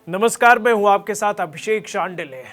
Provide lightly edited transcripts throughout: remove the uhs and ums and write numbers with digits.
नमस्कार, मैं हूं आपके साथ अभिषेक शांडिल्य।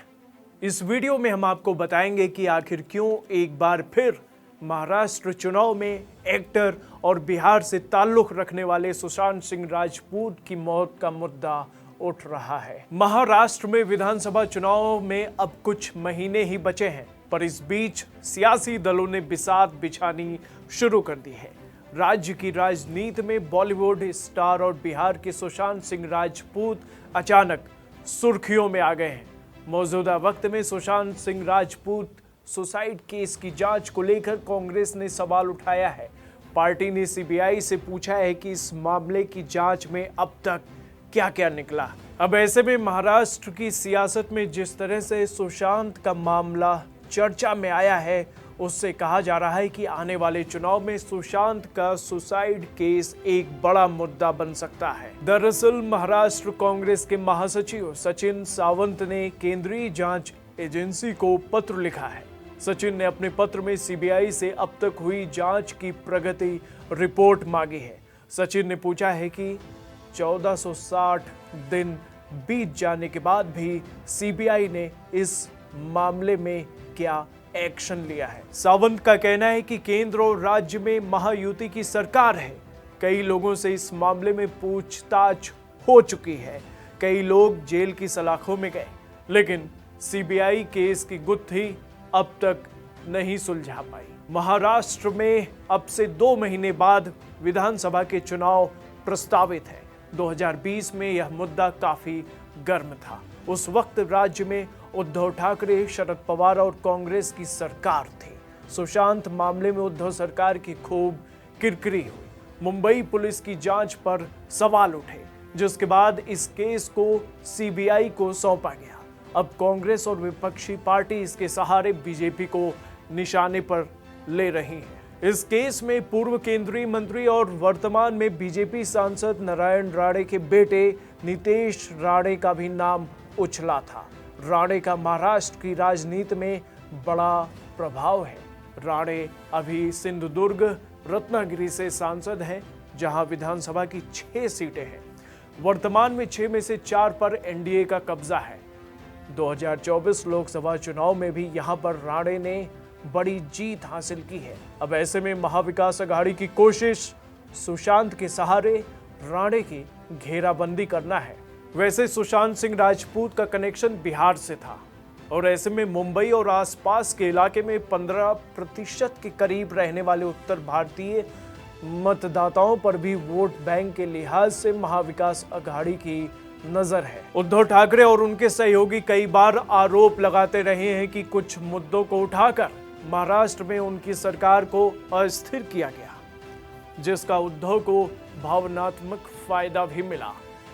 इस वीडियो में हम आपको बताएंगे कि आखिर क्यों एक बार फिर महाराष्ट्र चुनाव में एक्टर और बिहार से ताल्लुक रखने वाले सुशांत सिंह राजपूत की मौत का मुद्दा उठ रहा है। महाराष्ट्र में विधानसभा चुनाव में अब कुछ महीने ही बचे हैं, पर इस बीच सियासी दलों ने बिसात बिछानी शुरू कर दी है। राज्य की राजनीति में बॉलीवुड स्टार और बिहार के सुशांत सिंह राजपूत अचानक सुर्खियों में आ गए हैं। मौजूदा वक्त में सुशांत सिंह राजपूत सुसाइड केस की जांच को लेकर कांग्रेस ने सवाल उठाया है। पार्टी ने सीबीआई से पूछा है कि इस मामले की जांच में अब तक क्या क्या निकला। अब ऐसे में महाराष्ट्र की सियासत में जिस तरह से सुशांत का मामला चर्चा में आया है, उससे कहा जा रहा है कि आने वाले चुनाव में सुशांत का सुसाइड केस एक बड़ा मुद्दा बन सकता है। दरअसल महाराष्ट्र कांग्रेस के महासचिव सचिन सावंत ने केंद्रीय जांच एजेंसी को पत्र लिखा है। सचिन ने अपने पत्र में सीबीआई से अब तक हुई जांच की प्रगति रिपोर्ट मांगी है। सचिन ने पूछा है कि 1460 दिन बीत जाने के बाद भी सीबीआई ने इस मामले में क्या एक्शन लिया है। सावंत का कहना है कि केंद्र और राज्य में महायुति की सरकार है। कई लोगों से इस मामले में पूछताछ हो चुकी है। कई लोग जेल की सलाखों में गए, लेकिन सीबीआई केस की गुत्थी अब तक नहीं सुलझा पाई। महाराष्ट्र में अब से 2 महीने बाद विधानसभा के चुनाव प्रस्तावित है। 2020 में यह मुद्दा काफी गर्म था। उस वक्त राज्य में उद्धव ठाकरे, शरद पवार और कांग्रेस की सरकार थी। सुशांत मामले में उद्धव सरकार की खूब किरकिरी हुई। मुंबई पुलिस की जांच पर सवाल उठे, जिसके बाद इस केस को सीबीआई को सौंपा गया। अब कांग्रेस और विपक्षी पार्टी इसके सहारे बीजेपी को निशाने पर ले रही है। इस केस में पूर्व केंद्रीय मंत्री और वर्तमान में बीजेपी सांसद नारायण राणे के बेटे नितेश राणे का भी नाम उछला था। राणे का महाराष्ट्र की राजनीति में बड़ा प्रभाव है। राणे अभी सिंधुदुर्ग, रत्नागिरी से सांसद हैं, जहां विधानसभा की 6 सीटें हैं। वर्तमान में 6 में से 4 पर एनडीए का कब्जा है। 2024 लोकसभा चुनाव में भी यहां पर राणे ने बड़ी जीत हासिल की है। अब ऐसे में महाविकास अघाड़ी की कोशिश सुशांत के सहारे राणे की घेराबंदी करना है। वैसे सुशांत सिंह राजपूत का कनेक्शन बिहार से था और ऐसे में मुंबई और आसपास के इलाके में 15% के करीब रहने वाले उत्तर भारतीय मतदाताओं पर भी वोट बैंक के लिहाज से महाविकास अघाड़ी की नजर है। उद्धव ठाकरे और उनके सहयोगी कई बार आरोप लगाते रहे हैं कि कुछ मुद्दों को उठाकर महाराष्ट्र में उनकी सरकार को अस्थिर किया गया, जिसका उद्धव को भावनात्मक फायदा भी मिला।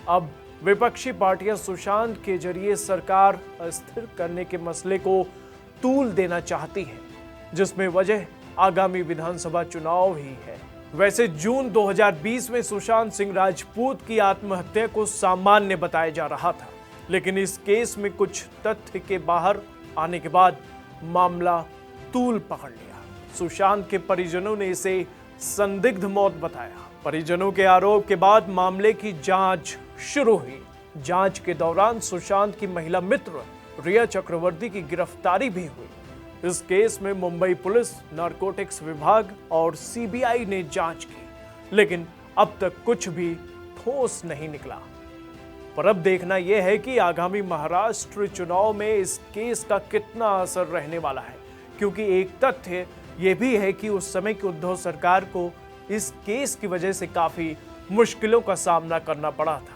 अब विपक्षी पार्टियां सुशांत के जरिए सरकार अस्थिर करने के मसले को तूल देना चाहती हैं, जिसमें वजह आगामी विधानसभा चुनाव ही है। वैसे जून 2020 में सुशांत सिंह राजपूत की आत्महत्या को सामान्य बताया जा रहा था, लेकिन इस केस में कुछ तथ्य के बाहर आने के बाद मामला तूल पकड़ लिया। सुशांत के परिजनों ने इसे संदिग्ध मौत बताया। परिजनों के आरोप के बाद मामले की जांच शुरू हुई। जांच के दौरान सुशांत की महिला मित्र रिया चक्रवर्ती की गिरफ्तारी भी हुई। इस केस में मुंबई पुलिस, नारकोटिक्स विभाग और सीबीआई ने जांच की, लेकिन अब तक कुछ भी ठोस नहीं निकला। पर अब देखना यह है कि आगामी महाराष्ट्र चुनाव में इस केस का कितना असर रहने वाला है, क्योंकि एक तथ्य यह भी है कि उस समय की उद्धव सरकार को इस केस की वजह से काफी मुश्किलों का सामना करना पड़ा था।